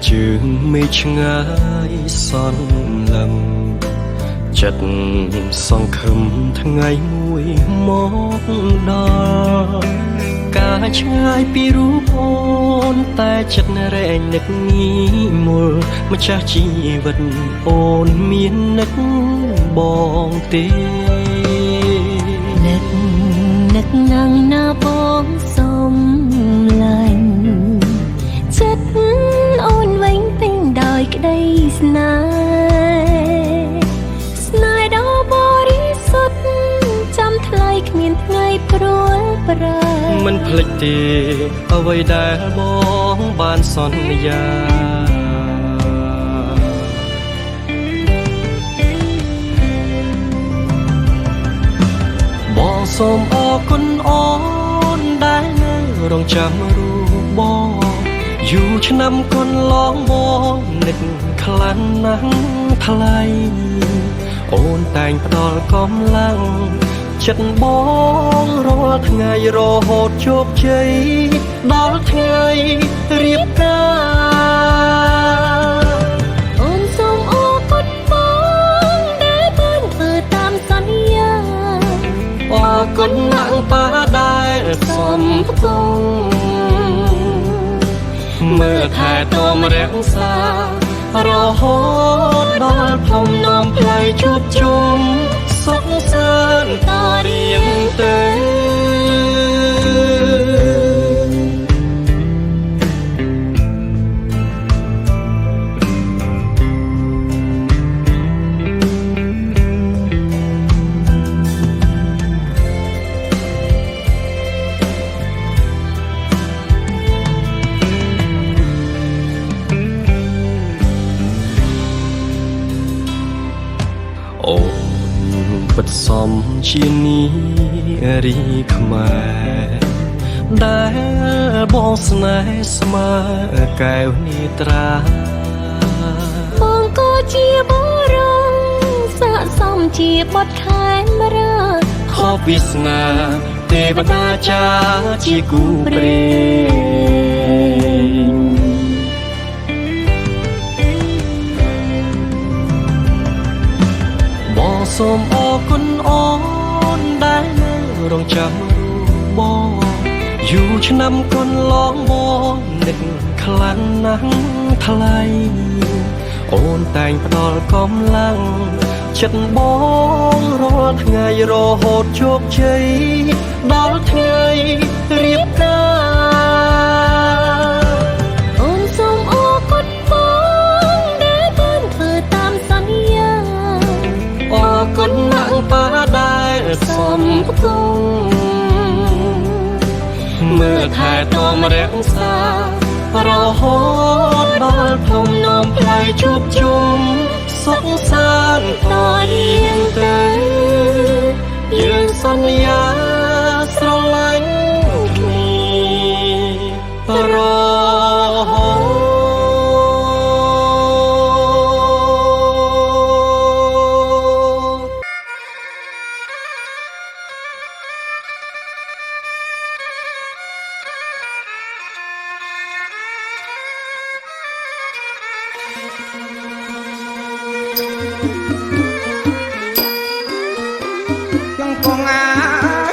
ជើងមេឃឆ្ងាយសន្លឹមចិត្តសង្ឃឹមថ្ងៃមួយមកដល់ការឆ្ងាយពីរូបអូនតែចិត្តរែងនឹកងាយមុលម្ចាស់ជីវិតអូនមាននឹកបងទេនឹកណាំងណាបងសុំឡាញ់ចិត្តអូនវិញពេញដោយក្តីស្នេហ៍ដ៏បរិសុទ្ធចាំថ្លៃគ្មានថ្ងៃព្រួលប្រែមិនភ្លេចទេអ្វីដែលបងបានសន្យាបងសូមអរគុណអូនដែលនៅរងចាំរូបបងយូរឆ្នាំកន្លងបងនឹកខ្លាំងណាស់ថ្លៃអូនតែងផ្ដល់កម្លាំងចិត្តបងរាល់ថ្ងៃរហូតជោគជ័យដល់ថ្ងៃរៀបការអូនសូមអរគុណបងដែលបានធ្វើតាមសន្យាអរគុណណាស់ប៉ាដែលសំផ្ទុំមើលថែទាំរក្សារហូតដល់ភូមិនាំផ្លូវជួបជុំសុខសាន្តតរៀងទៅអូនពិតសំជានារីខ្មែរដែលបងស្នេហ៍ស្មើកែវនេត្រាបងក៏ជាបរងស័ក្តិសមជាបុត្រខែមរាខុសវាសនាទេវតាចាជាគូព្រេងបងសូមអរគុណអូនដែលនៅរងចាំរូបបងយូរឆ្នាំកន្លងបងនឹកខ្លាំងណាស់ថ្លៃអូនតែងផ្ដល់កម្លាំងចិត្តបងរាល់ថ្ងៃរហូតជោគជ័យដល់ថ្ងៃរៀបការអូនសូមអរគុណបងដែលបានធ្វើតាមសន្យាអរគុណណាស់ប៉ាដែលសំផ្ទុំមើលថែទាំរសារហូតដល់ភូមិនាំផ្លូវជួបជុំសុខសាន្តតរៀងទៅយើងសន្យាស្រឡាញ់គ្នារហូតยังคงอา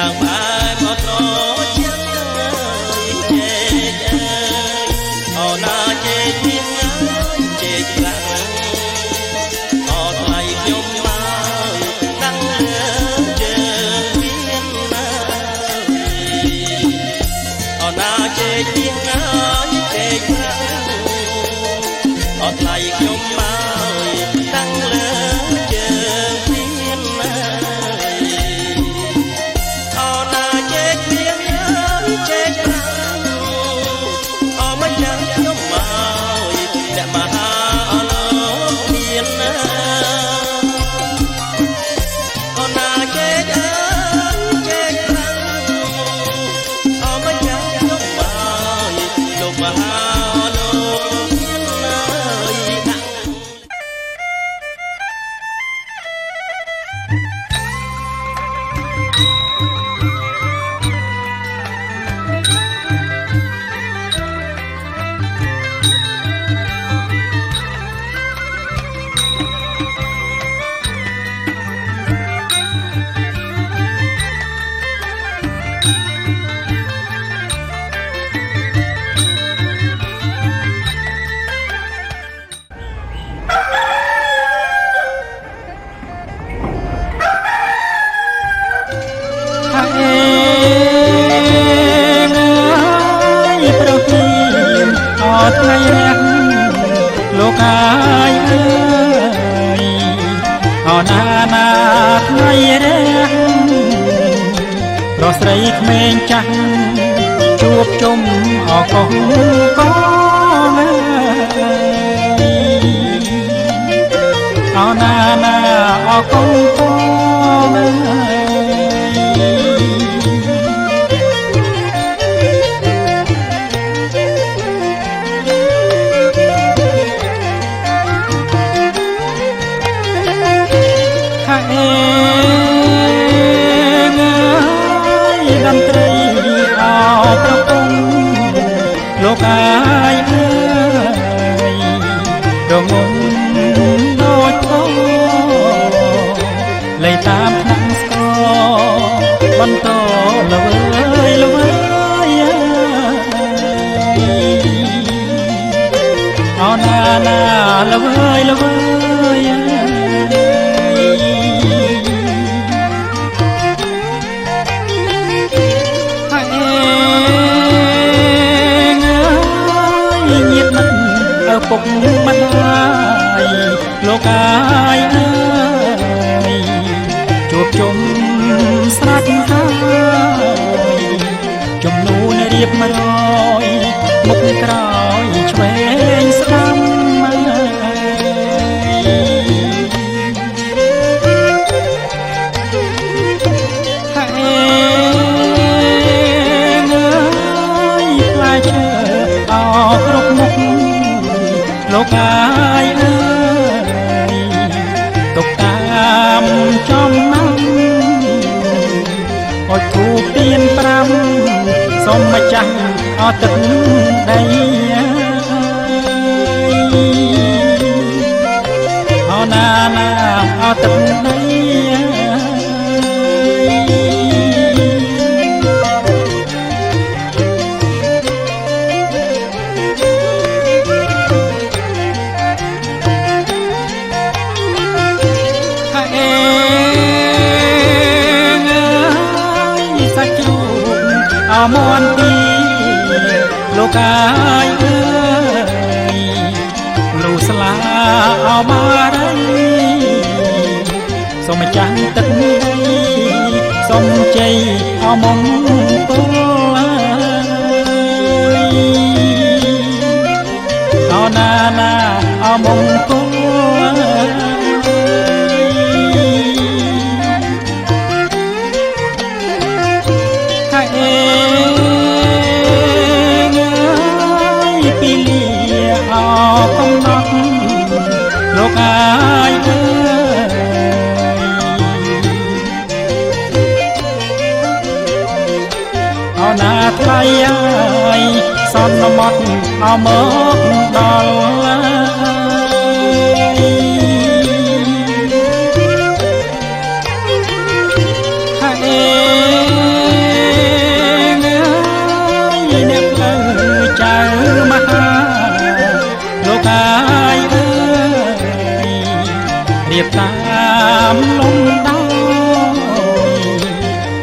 ឡើងផ្អែមអត់ត្រជាចេកអូណាចេកទៀងចេកប្រាំអត់ថ្លៃខ្ញុំមកតាំងជើងមានណាអូណាចេកទៀងចេកប្រាំអត់ថ្លៃខ្ញុំមកតាំងលើជើងមានណាអូណាចេកទៀងចេកប្រាំអូមិនចាំខ្ញុំមកអ្នកមហាអលោកមានណាអូណាចេកចេកប្រាំអូមិនចាំខ្ញុំមកលោកមហាអលោកមានណាដាក់ លោកអាយអើយអណាណាថ្ងៃរះប្រស្រីក្មេងចាស់ជួបជុំអកងកងអណាណាអកងកងលោកអាយអើយរងំដូចធំលៃតាមថ្នាក់ស្គរបន្តល្វើយល្វើយអណាណាល្វើយល្វើយពុកមិនហើយលោកអាយអើយជួបជុំស្រាច់ហើយជំនូនរៀប100មុខក្រោយឆ្វេងស្ដាំលោកអាយអើយទុកតាមចំណាំអត់ធូបទៀន5សូមម្ចាស់អត់ទឹកដីអណាណាអត់ទឹកដីអមនទីលោកអាយអើយលូស្លាអមរៃសូមចាស់ទឹកដីសូមជ័យអមង្គលអណាណាអមង្គលលោកអាយអើយអណាថ្លៃអើយសន្មត់អមកដល់ រៀបតាមលំដោយ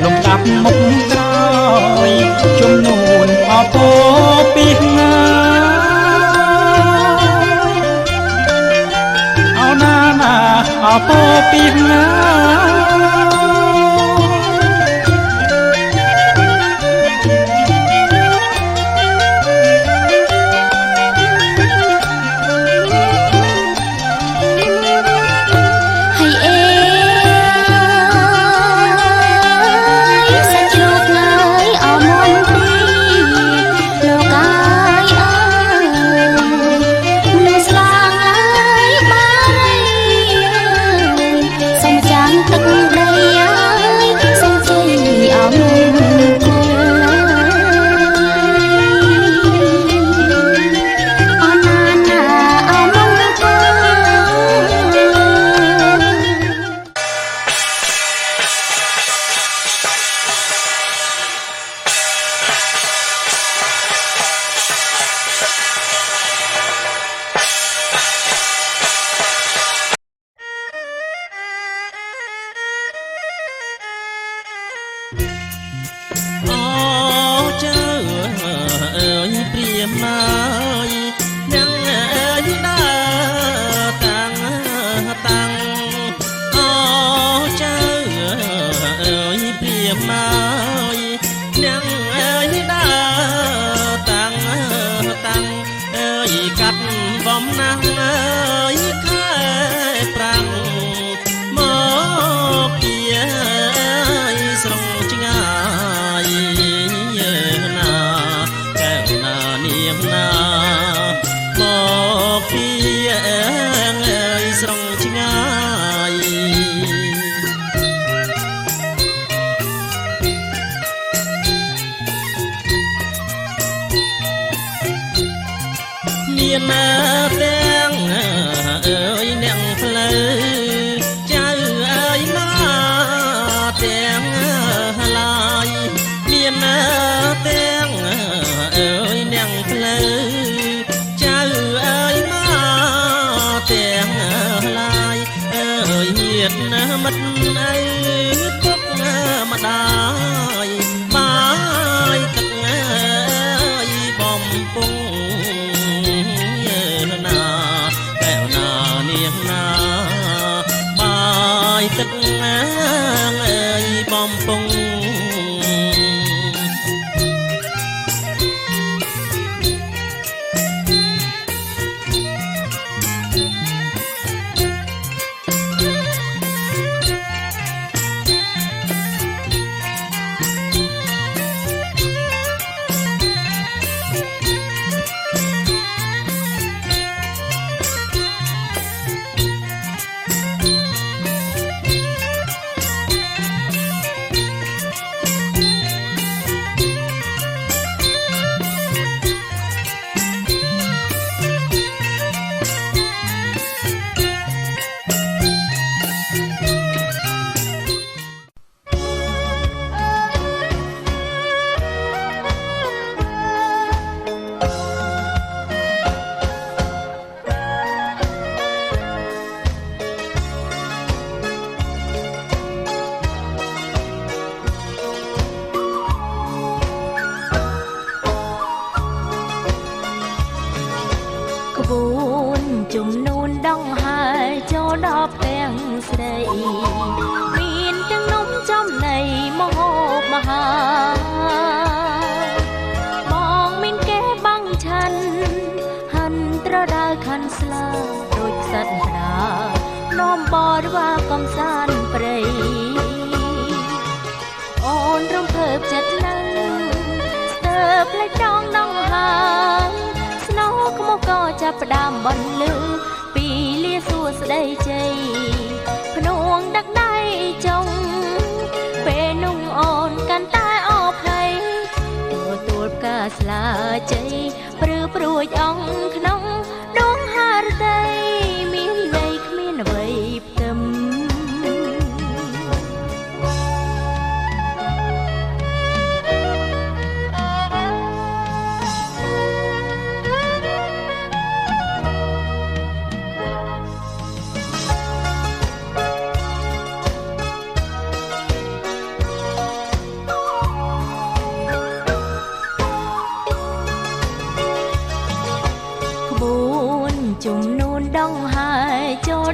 លំដាប់មុខក្រោយជំនួនអបអរពីណាអោណាណាអបអរពីណា ក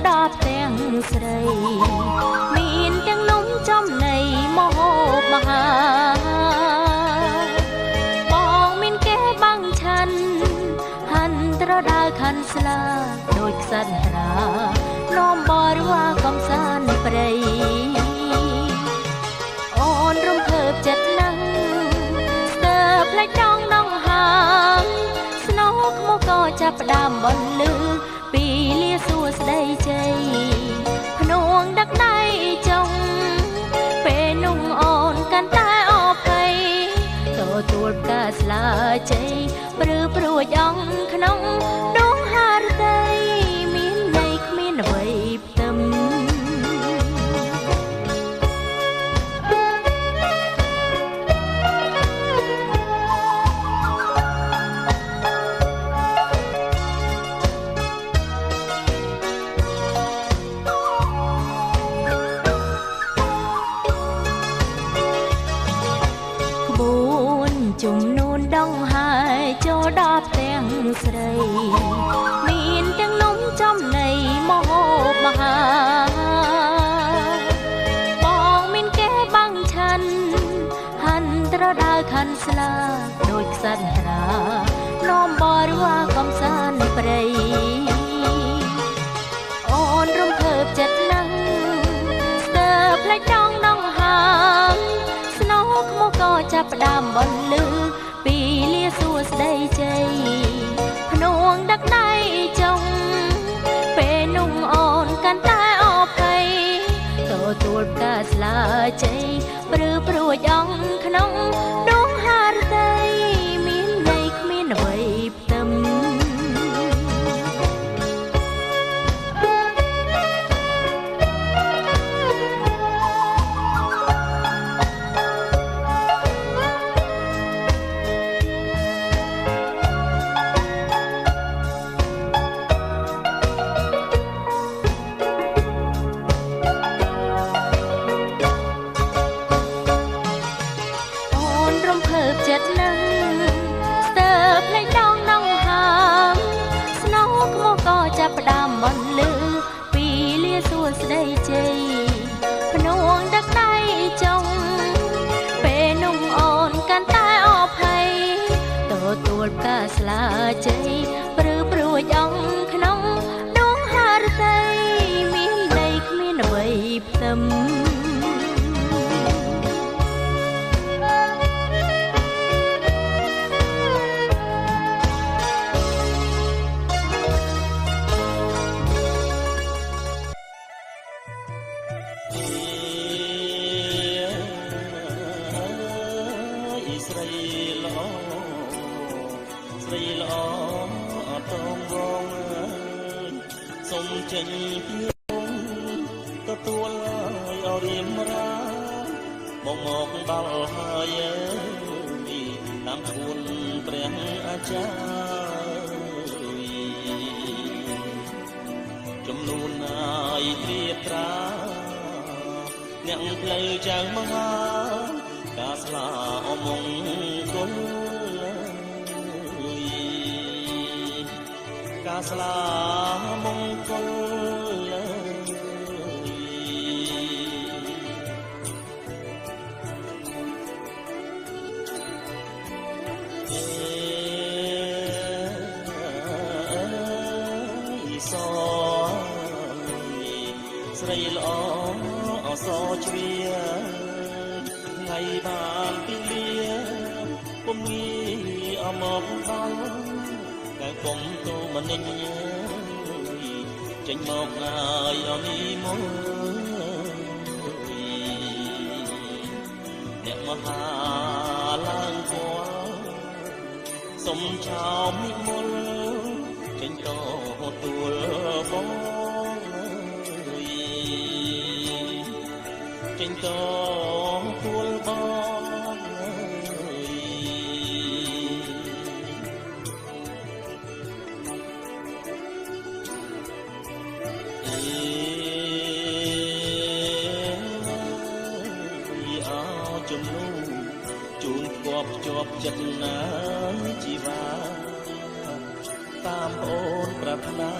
ដល់ផ្ទាំងស្រីមានទាំងនំចំណីមហូបមហាបងមានគេបាំងឆាន់ហាន់ត្រដាលខាន់ស្លាដូចខ្សាត់រានាំបរិវារកំសាន្តព្រៃអូនរំភើបចិត្តណាស់ស្ទើរផ្លេចដងដងហាងស្នោខ្មុកក៏ចាប់ផ្ដើមបន្លឺពីលាសួស្ដីជ័យភ្នួងដឹកដៃចុងពេលนุ่งអូនកាន់តែអភ័យទទួលផ្កាស្លាជ័យព្រឺព្រួយអងក្នុងដងហារតីមានន័យគ្មានអ្វីផ្ទឹមជំនូនដងហើយចូលដល់ផ្ទាំងស្រីមានទាំងនំចំណីមហូបមហាបងមានគេបាំងឆាន់ហាន់ត្រដាលខាន់ស្លាដូចខ្សាត់រានាំបរិវារកំសាន្តព្រៃអូនរំភើបចិត្តណាស់ស្ទើរផ្លេចដងដងហាងស្នោខ្មុកក៏ចាប់ផ្ដើមបន្លឺពីលាសួស្ដីជ័យភ្នួងដឹកដៃចុងពេលนุ่งអូនកាន់តែអភ័យទទួលផ្កាស្លាជ័យព្រឺព្រួយអងក្នុងដងហារតីមានន័យគ្មានអ្វីផ្ទឹមចិត្តណាស់ស្ទើរផ្លេចដងដងហាមស្នោខ្មុកក៏ចាប់ផ្ដើមបន្លឺពីលាសួស្ដីជ័យភ្នួងដឹកដៃចុងពេលนุ่งអូនកាន់តែអភ័យទទួលផ្កាស្លាជ័យព្រឺព្រួយអងក្នុងដងហារតីមានន័យគ្មានអ្វីផ្ទឹមស្រីល្អស្រីល្អអត់តងរងសុំចេញពីទទួលឲ្យរៀមរាមកដល់ហើយតាមឈួនព្រះអាចារ្យចំនួនហើយត្រៀបត្រាអ្នកផ្លូវចៅមហាកាស្លាអមង្គលកាស្លាមង្គលស្រីល្អអសជ្រាថ្ងៃបានពីលាពុំងាយអមមកដល់តែគុំទូមនិញចេញមកហើយអមីមកអ្នកមហាឡើងគួរសុំឆោមនិមលចេញតទួលបងចេញតទួលបងជំនួសជូនគប់ជាប់ចិត្តណាជីវាតាមអូនប្រាថ្នា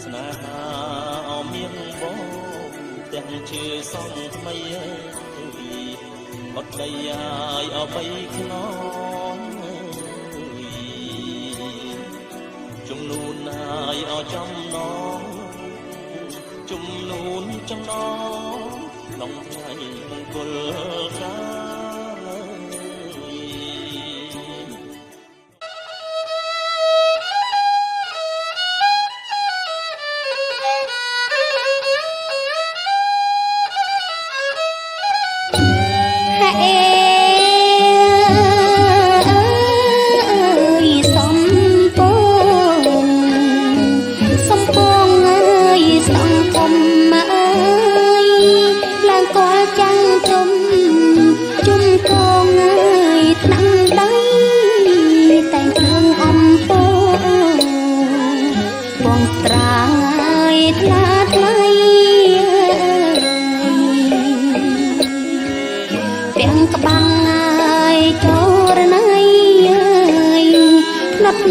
ស្នេហា ជាសងថ្មីបត់ដីឲ្យអបៃខ្នងជំនួនឲ្យអចំណងជំនួនចំណងក្នុងថ្ងៃមង្គលកា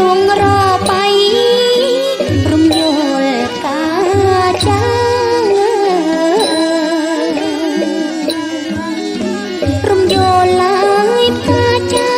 លួងរបៃរំយល់កាចារំយល់ឡាយកាចា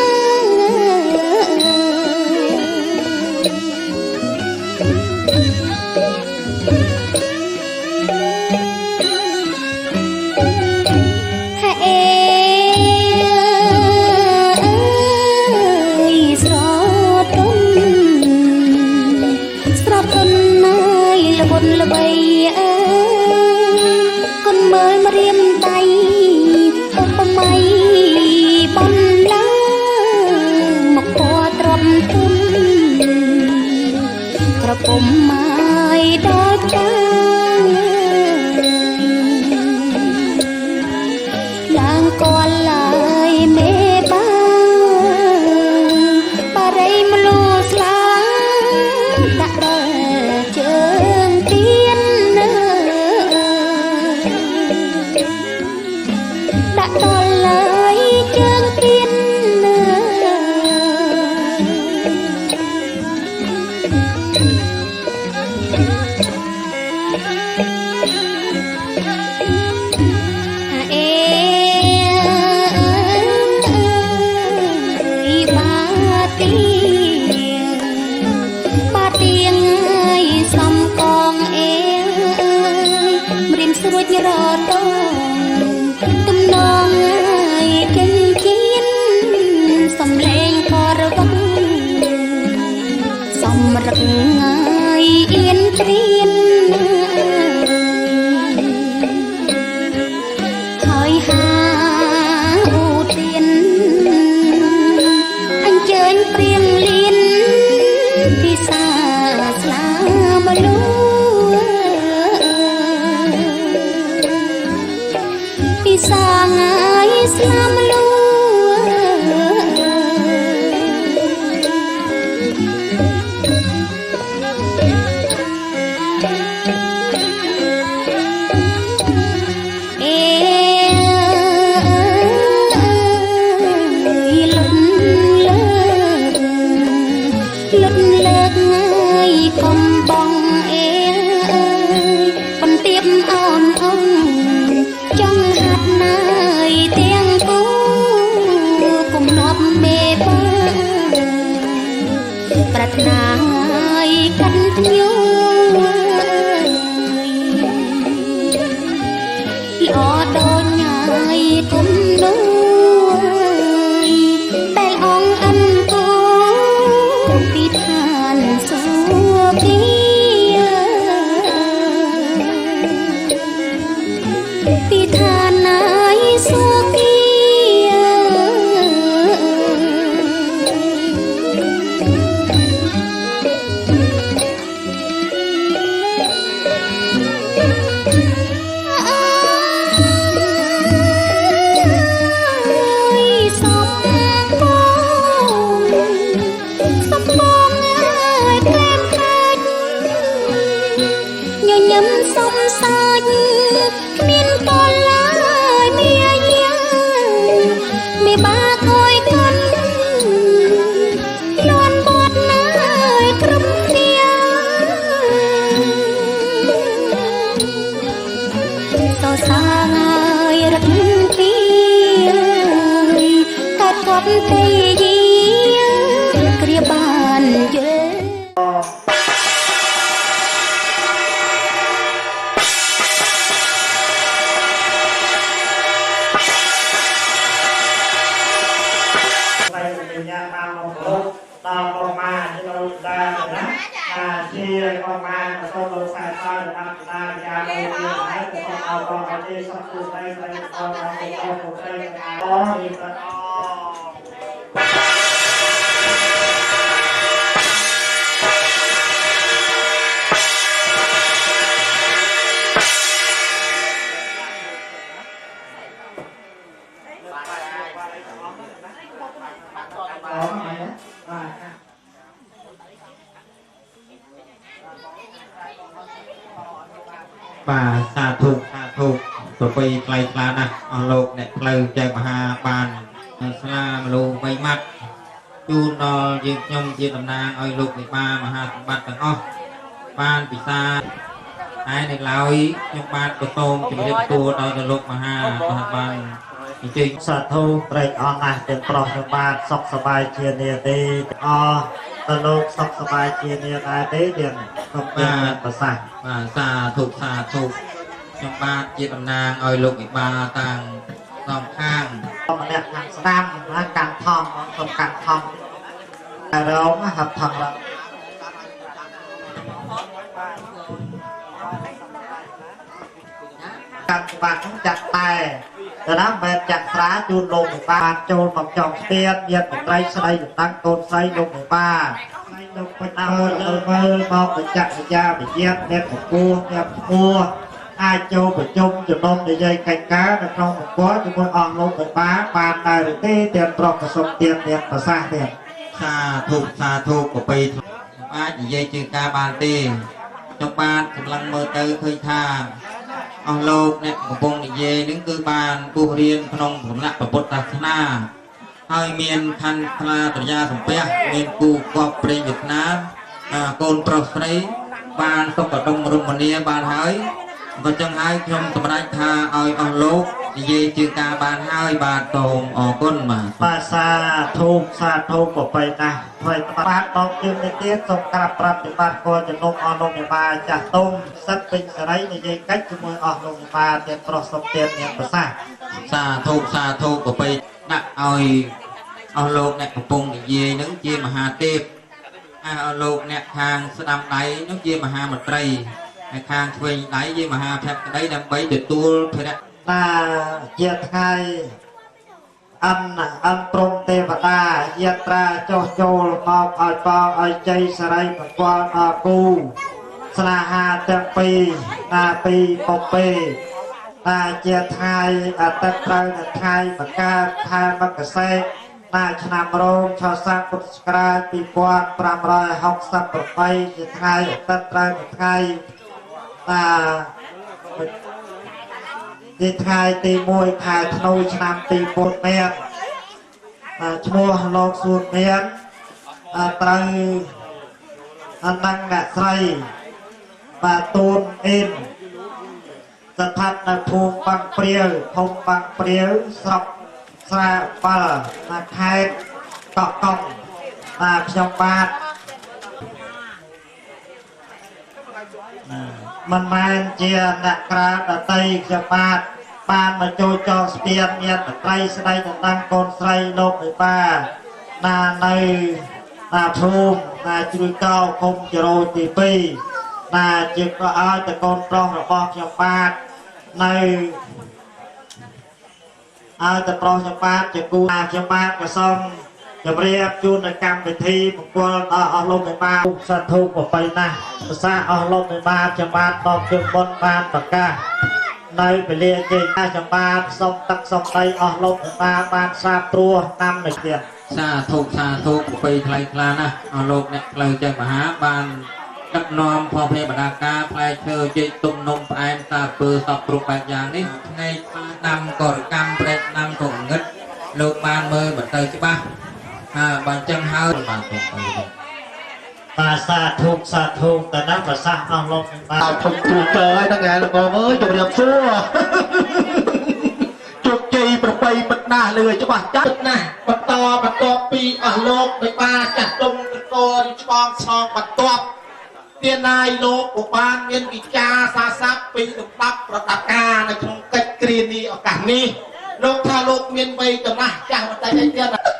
ពុំមកដល់ចាឡើងកលឡើយមេបាបរិយមលូស្លាដាក់ដល់ជើងទៀនដាក់ដល់ឡើយជើងទៀនរួចរត់ទំនងឲ្យចិញ្ចៀនសំលេងករវឹងសំរឹកឲ្យអៀនព្រៀនហើយហាអូទៀនអញ្ជើញព្រៀងលៀនពិសាស្លាមលូសាងាយស្លាមលូលុតលើកងាយកុំបងបន្ទាបអូនអូនចង់ហាត់ណាយទាំងគូគុំនប់មេបាប្រាថ្នាឲ្យកាន់ភ្ញូល្អដូចញ៉ាយគុំនួយតែអងអិនគូពីឋានសួគ៌ពីឋានណាយសួគ៌សំសាច់គ្មានកលឡើយមានយ៉ាងមេបាកអើយកាន់លន់បត់ណាយក្រុមគ្នាស សាងើយរត់ពីកាត់កប់ទេយីគ្រាបានយល់ដល់កុមារនៅដែរណាជាកុមារក៏សូមលោកសាស្ត្រដល់អត្តតាយ៉ាងមួយទៀតហើយក៏សូមអរគុណអរគុណសពទូទៅទៅដល់អរគុណអរគុណទៅអរនេះក៏បាទសាធុប្របីថ្លៃថ្លាណាស់អស់លោកអ្នកផ្លូវចែកមហាបានស្លាមលោកវៃម៉ាត់ជូនដល់យើងខ្ញុំជាតំណាងឲ្យលោកវិបាមហាសម្បត្តិទាំងអស់បានពិសាហើយនៅឡើយខ្ញុំបានក៏សូមជម្រាបសួរដល់លោកមហាបានអញ្ជើញសាធុត្រេកអរណាស់ទាំងប្រុសទាំងបាទសុខសប្បាយជានាទេអទៅលោកសុខសប្បាយជានាដែរទេទាំងសូមបានប្រសាសន៍បាទសាធុខ្ញុំបាទជាតំណាងឲ្យលោកវិបាតាំងសងខាងម្នាក់ខាងស្ដាំណាកាន់ថងសូមកាន់ថងតែរងហាត់ថងកាន់ច្បាស់ចាក់តែណាបែបចាក់ស្រាជូនលោកវិបាចូលមកចំស្ទាតញាតិមន្ត្រីស្ដីតំណាងកូនស្រីលោកវិបាលោកពេញមើលមកបច្ចៈវិយាវិញ្ញាណអ្នកពពោះអ្នកពពោះអាចចូលប្រជុំចំណុំនិយាយកិច្ចការនៅក្នុងប្រព័ន្ធជាមួយអង្គលោកវិបាបានដែរឬទេទាំងប្រុសប្រសុំទៀតអ្នកប្រសាសន៍ទៀតសាធុប្របីអាចនិយាយជាការបានទេខ្ញុំបានសម្លឹងមើលទៅឃើញថាអស់លោកអ្នកកំពុងនិយាយនឹងគឺបានពុះរៀនក្នុងសំណាក់ពុទ្ធសាសនាហើយមានខណ្ឌខ្លាត្រយាសំពះមានគូកប់ព្រេងវៀតណាមកូនប្រុសស្រីបានសុខដុមរមនាបានហើយក៏ចឹងហើយខ្ញុំសម្រេចថាឲ្យអស់លោកនិយាយជាការបានហើយបាទសូមអរគុណបាទសាធុប្របីណាស់ហើយបាទដល់ជើងនេះទៀតសូមក្រាបប្រាប់ពីបាទគោជំនុំអស់លោកមេបាចាស់ទុំសិតពេញសេរីនិយាយកិច្ចជាមួយអស់លោកមេបាទៀតប្រុសសុំទៀតមានប្រសាសន៍សាធុប្របីដាក់ឲ្យអស់លោកអ្នកកំពុងនិយាយនឹងជាមហាទេពហើយអស់លោកអ្នកខាងស្ដាំដៃនោះជាមហាមន្ត្រីហើយខាងឆ្វេងដៃជាមហាភក្តីដើម្បីទទួលភរៈជាថ្ងៃអនព្រំទេវតាយាត្រាចុះចូលមកឲ្យបងឲ្យជ័យសរីប្រព័ន្ធដល់គូស្នេហាទាំងពីរពីពពេជាថ្ងៃអាទិត្យត្រូវនៅថ្ងៃបកាខែមករាឆ្នាំរោងឆស័កពុទ្ធសករាជ2568ជាថ្ងៃអាទិត្យត្រូវនៅថ្ងៃថ្ងៃទី1ខែធ្នូឆ្នាំ2000មានឈ្មោះលោកសួនមានត្រូវអនង្គអ្នកស្រីបាទទូនអ៊ីនស្ថិតនៅភូមិបាំងព្រាវភូមិបាំងព្រាវស្រុកស្រែបាល់ខេត្តកោះកុងខ្ញុំបាទមិនមែនជាអ្នកក្រាដតីខ្ញុំបាទបានមកចូលចងស្ពានញាតិមន្ត្រីស្ដីតំណាងកូនស្រីលោកវិបានៅភូមិជ្រួយកោគុំចរោទី2ជាក៏ឲ្យតកូនប្រុសរបស់ខ្ញុំបាទនៅឲ្យតប្រុសខ្ញុំបាទជាគូខ្ញុំបាទក៏សូមជម្រាបជូននៅកម្មវិធីមង្គលដល់អស់លោកមេបាសាធុប្របីណាស់ភាសាអស់លោកមេបាខ្ញុំបាទតបជើងបុណ្យបានប្រកាសនៅពលាជ័យខ្ញុំបាទសូមទឹកសូមដីអស់លោកមេបាបានសាបព្រោះតាមនេះទៀតសាធុប្របីថ្លៃថ្លាណាស់អស់លោកអ្នកផ្លូវចេះមហាបានដឹកនាំផងព្រះបណ្ដាការផ្លែឈើជ័យទុំនំផ្អែមសាពើសពគ្រប់បែបយ៉ាងនេះថ្ងៃដាំកលកម្មប្រេតដាំក៏ងឹតលោកបានមើលបន្តច្បាស់បើអញ្ចឹងហើយបានទៅ bà xa thục ta đã bà xa ao lông bà thục tù trời nó nghe là ngồi mới chụp đẹp xua chụp chi bà bay bật nà lười cho bà chắc nè bật to pi ở lông với ba chặt đông con con son bật to tiền này lô của ban nhân vị cha xa sáp pi được đắp và đắp ca này trong cách kia đi ở cảng ni lô tha lô miền bay tầm này chẳng một tay đây tiền này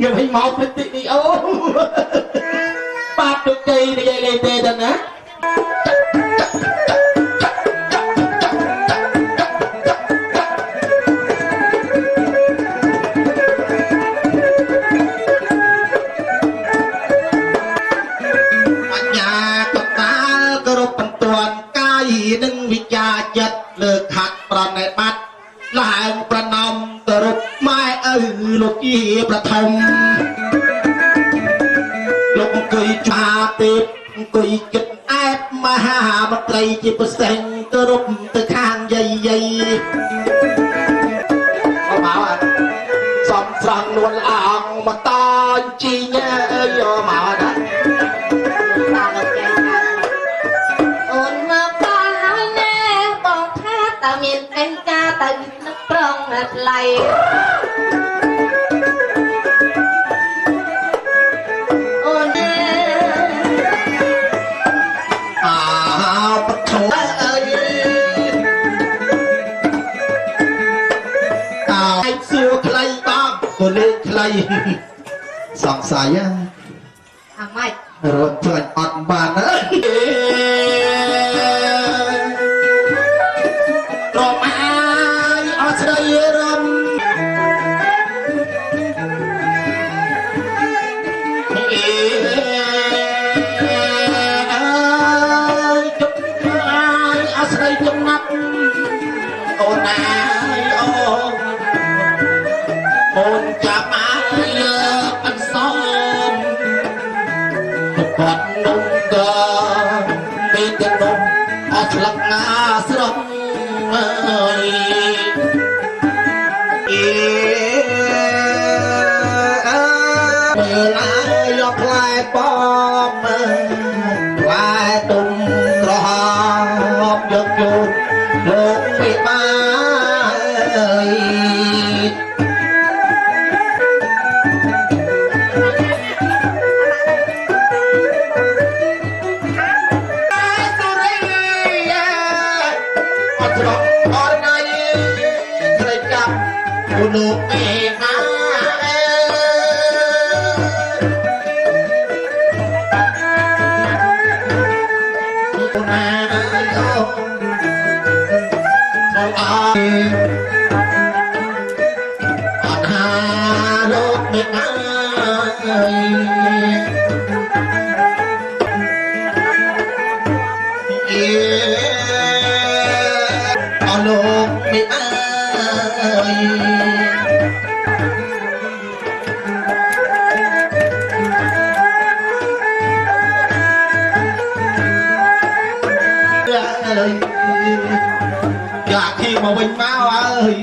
nhiều hình máu phết tị đi ô bát được cây thì dây lên tê đần á nhà tập ta cơ rộp bằng toàn cái nâng vị cha chất lực hạt bằng này bắt lại một lần nằm cơ rộp mai lục gìประทมlục cười trà tiệp cười kịch ép mà mặt đầy chỉ bớt xanh cơ rộp từ khang dây dây có bảo à xóm phẳng luôn ảo mà to chi nhá vô bảo đó ôn mà con nói nè con hát ta miền anh ca ta nước prong lại ôn bắt đầu anh xưa clay ta tôi lên clay sòng sài á mày rồi trời ọt bàn á rồi ai ở đây râm chúc ai ở đây trong mắt ôn ai ôn ôn chạm ai anh son còn nung cơ bên chân nung ở lăng ngã sông ơi lại lọt lại bom lại tung rọp giật giật một bị ba lục mẹ má con ai hà lục mẹ má lục mẹ má dạ khi mà mình máu ơi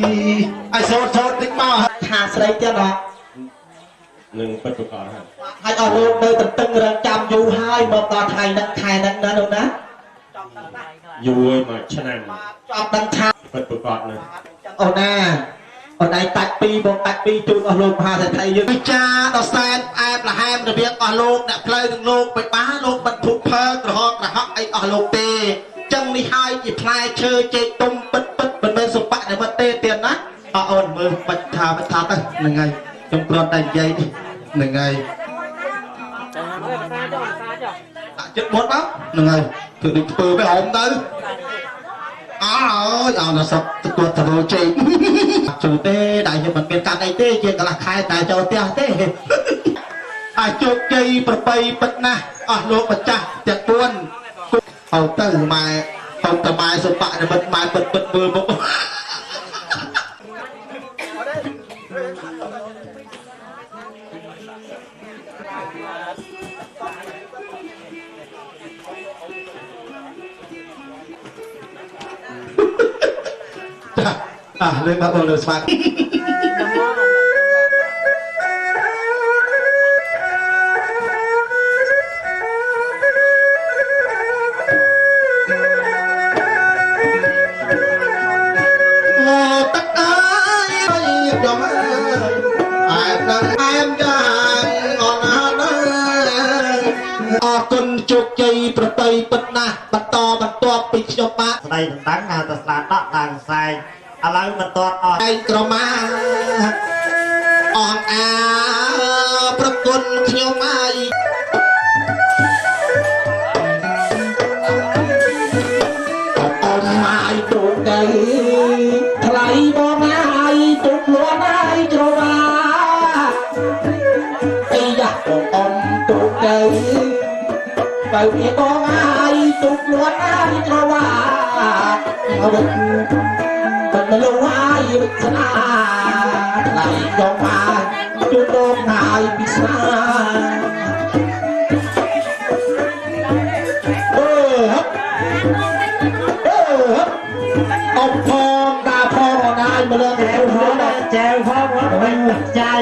ai sốt tính máu thà sẽ đây cho nó នឹងពិតប្រកបហើយ ហើយអស់លោកនៅតន្ទឹងរង់ចាំយូរហើយមកដល់ថ្ងៃហ្នឹងខែហ្នឹងណាលោកណា យូរមួយឆ្នាំ ចប់ដឹងថា ពិតប្រកបនឹង អូនណាអូនឯងតាច់ពីរបងតាច់ពីរជូនអស់លោកមហាសេដ្ឋីយើងវិចាដល់សែនផ្អែមល្ហែមរបៀបអស់លោកអ្នកផ្លូវទាំងលោកបិបាលោកបិទភុកភើក្រហកក្រហកអីអស់លោកទេចឹងនេះហើយជាផ្លែឈើចេកទុំពិតមិនមែនសុបៈនិមិត្តទេទៀតណាអូនមើលបាច់ថាទៅហ្នឹងហើយខ្ញុំគ្រាន់តែនិយាយហ្នឹងហើយដាក់ចិត្តមុនមកហ្នឹងហើយគឺដូចធ្វើទៅហមទៅអើយអោនសពគាត់ទៅជ័យជួយទេតែខ្ញុំមិនមានកាត់អីទេជាកន្លះខែតែចូលផ្ទះទេអាចជោគជ័យប្របីពិតណាស់អស់លោកម្ចាស់ទាំងពួនហៅទៅម៉ែហៅតម៉ែសុបៈនិមិត្តម៉ែពិតមើលមកlên bắt đầu được phạt ប្រតីពិតណាស់បន្តបន្ទាប់ពីខ្ញុំបាទស្ដីដណ្ដឹងហៅតែស្លាដកតាមខ្សែឥឡូវមិនទាន់អស់ឯងក្រមាអងអាប្រគុណខ្ញុំហើយអូនម៉ាយទូទៅថ្លៃបងហើយទុកលួនហើយច្រវាអីយ៉ាអូនទូទៅបើវាបងហើយទុកលួនហើយច្រវាអរគុណមិនលួយវិស្នាថ្លៃបងមកជួយដងហើយពិសាអបផងតាផងណាយមកលើកែវផងចែវផងវិញចាយ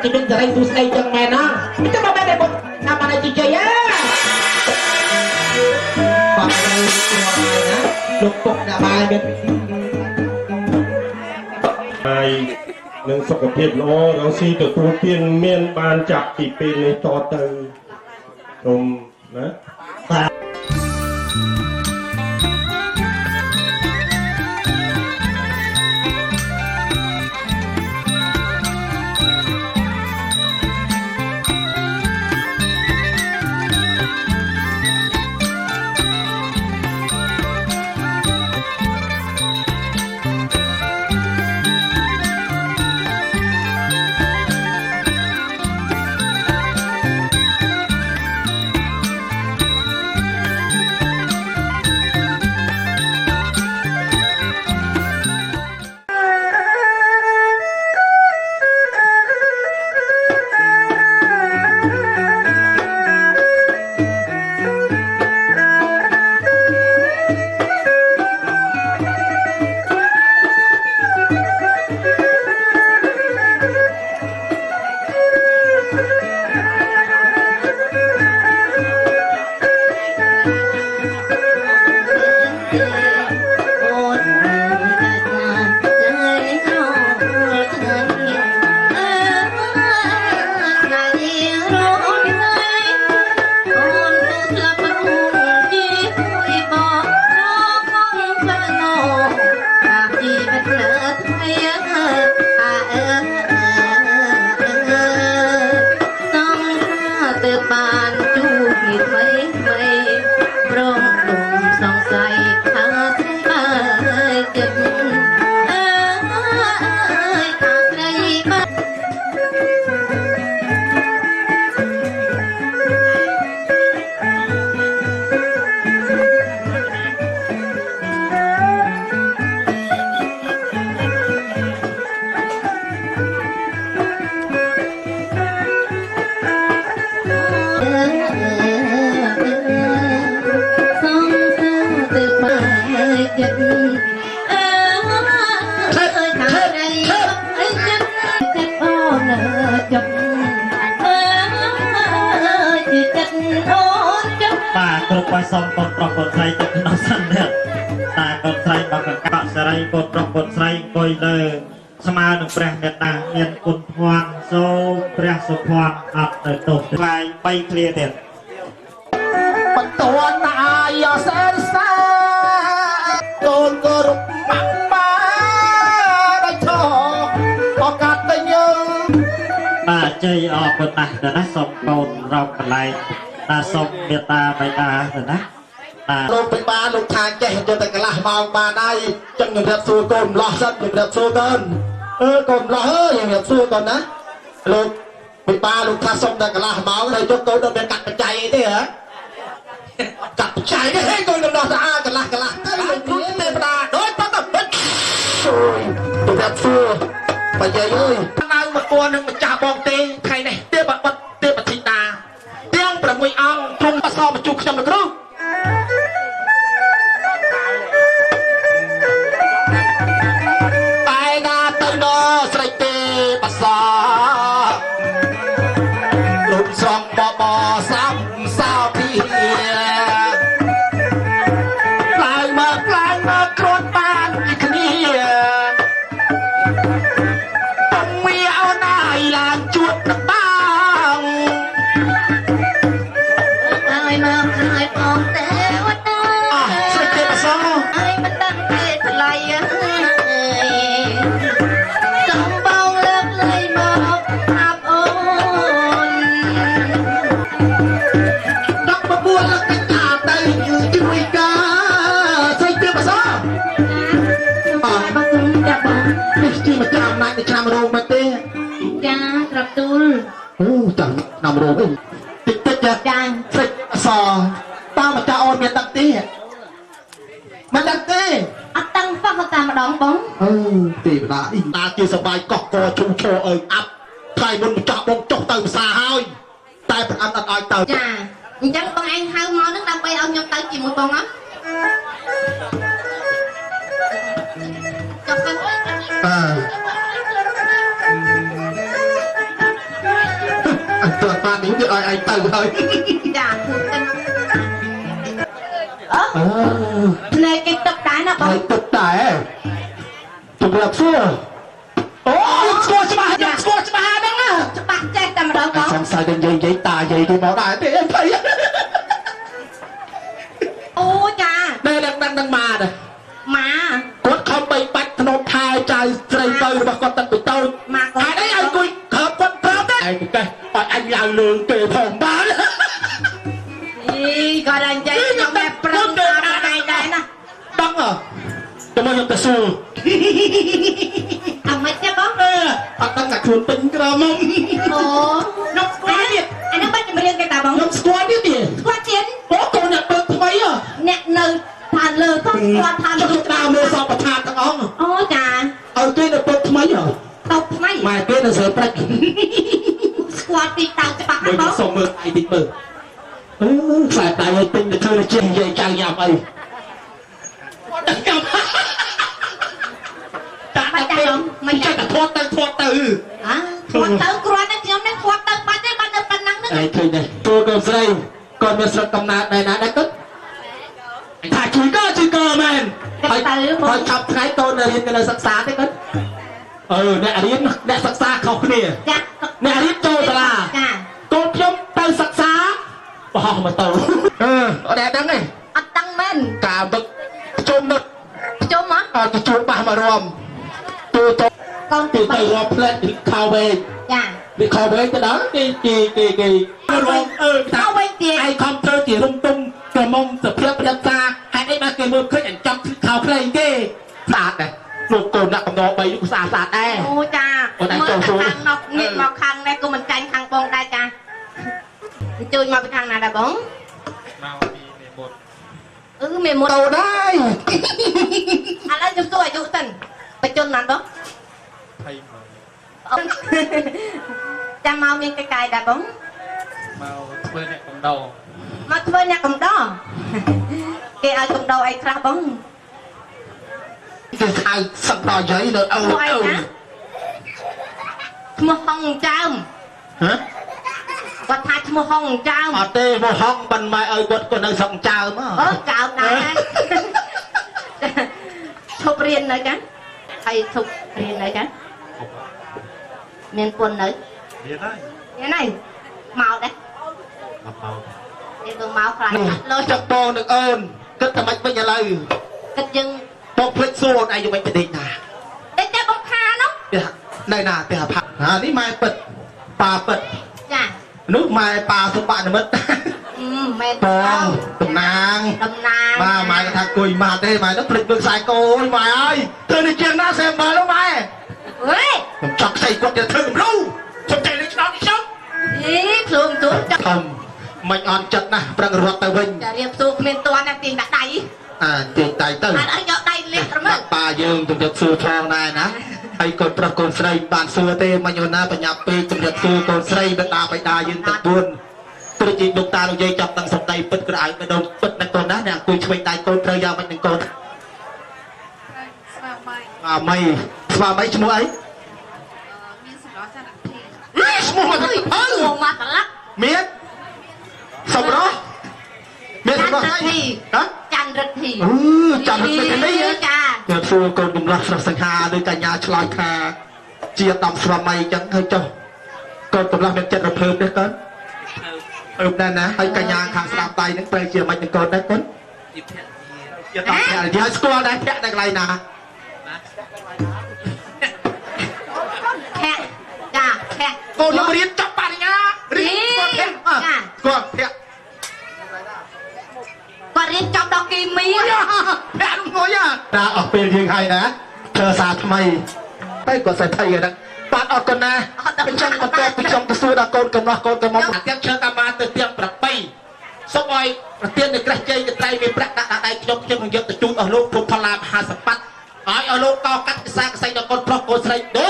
ជីវិតសេរីទូស្ដីចឹងមែនណាមិនទៅបែបនេះណាបានជិះជ័យបាក់ទៅស្គាល់ហើយណាលោកពុកអ្នកបាយមានហើយនឹងសុខភាពល្អរកស៊ីទទួលទានមានបានចាប់ពីពេលនេះតទៅសូមណា គ្រប់ឲ្យសំកូនប្រុសកូនស្រីទៅក្នុងសិននេះតាកូនស្រីមកកកសរីកូនប្រុសកូនស្រីអង្គុយលើស្មើនឹងព្រះមេត្តាមានគុណភ័ណ្ឌសូមព្រះសុភ័ណ្ឌអត់ទៅទោសថ្លៃ3ឃ្លាទៀតបន្ទាន់អាយសែនសាកូនគោរពម៉ាក់ម៉ាដោយធោឱកាសទៅយើងបាទជ័យអរគុណណាស់ទៅណាសូមកូនរកកន្លែងតាសូមមេត្តាបៃតាទៅណាលោកពិបាលលោកថាចេះយកតែកន្លះម៉ោងបានហើយចឹងជំរាបសួរកូនម្លោះសិនជំរាបសួរកូន còn lo hơi nhập xưa còn đó lục bị ba lục tha xong là cả là máu này cho tôi đâu bị cắt chạy thế hả cắt chạy đấy tôi đâu ra cả là tới mình cứ tên ta đối tao tập tôi nhập xưa bây giờ ơi đang một conนึงมันจ่าบองเตงใครเนี่ยเตี้ยบัดเตี้ยบัดทิตาเตี้ยงประมวยอ่องทุ่งมาซ้อมมาจุกจำกรูไปนาตันโนใส่เตปัสสาลุมซองบอซ้ำสาวพี่กลายมากรดบ้านอีกนี่chuột đặc bang ai mà ai còn té quá ta sai tê mà sao ai mà tăng tê thật lại trong bao lớp lấy một áp ôn đắp mà buồn là cái cả tay như chui cá sai tê mà sao bác cũng đẹp không chỉ mà chạm lại để chạm rồi mà tê cha trập tul chẳng nằm rồi đấy tích tích nha cha sai sò tao mà cha ôn miền đặc tê mà đặc tê tăng phát vào ta mà đón bóng tê mà đã in ta kia sờ bài cọc cò chung cho ơi áp thay mình chọn bóng chọc từ xa hơi tay phải ăn ai từ cha chẳng con ăn hai món nước đâm bay ông nhóc tới chỉ một con á chọc con anh tự ta níu thì anh từ thôi dạ này cái tập đá nào anh bóng tập tải chụp lập xưa score cho bà đó á cho bác chết ta mà đón bóng xong sai đến giấy tài giấy thì máu đại thì em thấy ô cha đây đang mà này mà quất không bị bạch nó thai trai dây tơi mà con tận bị tôi mà có ai đấy anh cùi khớp quất khớp đấy anh là lường kề phòng bán ý gọi là giấy nó đẹp prang này này nè đăng à cho mày nhập tờ xù ông mấy chắc có anh đang cả chuồn tính cái đó mông ồ nó quá đi anh nó bắt cho riêng cái tà bóng nó quá đi đi quá chiến có con nhập được thì mấy à nè nơ thàn lơ không qua thàn cho chúng ta mua sao mà thàn thằng ông ô cha cái nó được thì mấy à tộc mấy mà cái nó sợ bạch squat đi tao cho bác mình bóng sống mưa ai tịt mưa phải tại ơi tinh để chơi trên dây chào nhà mày đừng cầm mày chạy không mày chạy chắc là thoát từ hả thoát từ qua nó nhóm nó thoát từ bắt đấy bắt được phần năng nữa ấy thôi này tôi còn dây còn một sợi cầm nát này nát đã cất thả chỉ cơ men phải chọc cái tôn này cái này sắc xa đấy cất nè sắc xa không nè nè điếc trôi là con nhóm tay sắc xa bỏ mà tàu ở đây đắng này ăn tăng men cả bực chôm nực chôm á cái chôm bà mà ròm tôi con từ từ ròm lên bị khao về bị khao về cái đó kỳ ròm khao về tiền ai không chơi chỉ lung tung cờ mông tập phép đẹp xa hay đây mà cái mưa khơi ảnh trong khao play ghê sạt này lục cồn đã cầm đồ bay lục sạt đây ô cha mưa khăn nó nghiệt vào khăn đây cô mình tranh khăn con đây cha chui mà cái khăn này là bóng mềm một đầu đây anh ấy chụp tuổi chụp tình phải chôn nắn đó cha mau miếng cái cài đã bóng mau thuê nhạc cầm đầu mà thuê nhạc cầm đó cái ai cầm đầu ai ra bóng cái ai sẵn đòi giấy nữa mua hồng tràm hả quạt thay mua hồng tràm tê mua hồng bằng mai ơi quật còn đang sòng trào mà trào này thục riêng này chán hay thục riêng này chán miền quần đấy cái này màu đấy cái đường màu phải lôi chọc bò được ơn cất tầm bạch bây giờ lời cất dưng bọc phết xô này dùng bạch định nà để cho bóng kha nó đây nà tè phạt ní mai bật bà bật nước mai bà xuống bạn mất men bong đầm nàng mà mày thằng cùi mà đây mày nó phịch được sai cô mày ơi tôi đi chuyện nó xem bờ luôn mày เฮ้ย ผมจับใส่กวดเดี๋ยวถึงรู้สนใจเลยน้องดิฉัน อีพลุงตุ้นจะ ทำไม่อ่อนจัดนะประรวดตะวิน จะเรียบสูบเมียนตัวนั่นตีนดักได เตียงไตเต้า อันเยอะไดเล็กระมึง ป่าเยิงจำเดือดซื้อทองได้นะไอ้คนประกอบใส่บานซื้อเต้มาโยนาปัญญาปีจำเดือดซื้อคนใส่เดินตาไปตายืนตะบุญตุรกีดวงตาเราเย่จับตั้งสมใจปิดกระไอ้ไปโดนปิดในคนนั้นเนี่ยคุยช่วยได้คนเธอยาวไปหนึ่งคนไม่สว่าไม่ชั่วโมงไอ้ชั่วโมงมัน เฮ้ย เฮ้ย หัวมาตะลัก เมียสมรสเมียส จัน มร ท ส ร์ที ฮะ จันทร์ที จันทร์เป็นได้ยัง จ้า เกิดฟูกลุ่มรักสังหาโดยการยาชลอยคาเจียต่ำสวามัยจังให้เจ้าก็กำลังเป็นจัดระเบิดได้กันนั่นนะให้การยาขางสนามไตนั่งไปเจียมันยังก่อนได้กันเจียต่ำแค่เดียวสกอร์ได้แค่ได้ไรนะ แค่จ้าแค่ โกนเรียนจับปาริญญาเรียนสกอร์เพี้ยสกอร์เพี้ย กว่าเรียนจบดอกกีมี แม่ลุงโง่ย่าดาออกเป็นยังไงนะเธอสาทำไมไปกดใส่ไทยกันนะปาดออกกันนะเป็นช่างประกอบเป็นช่างประสูดโกนกันมาโกนกันมาเตียงเชิงกันมาเตียงประไปสบายเตียงในกระเจยจะไตรมีประดับได้ยกเชิงเยอะตะจุดเอาลูกพุทธลามหาสปัตเอาลูกต่อกัดสร้างใส่ดอกโกนพลอกโกนใส่เด้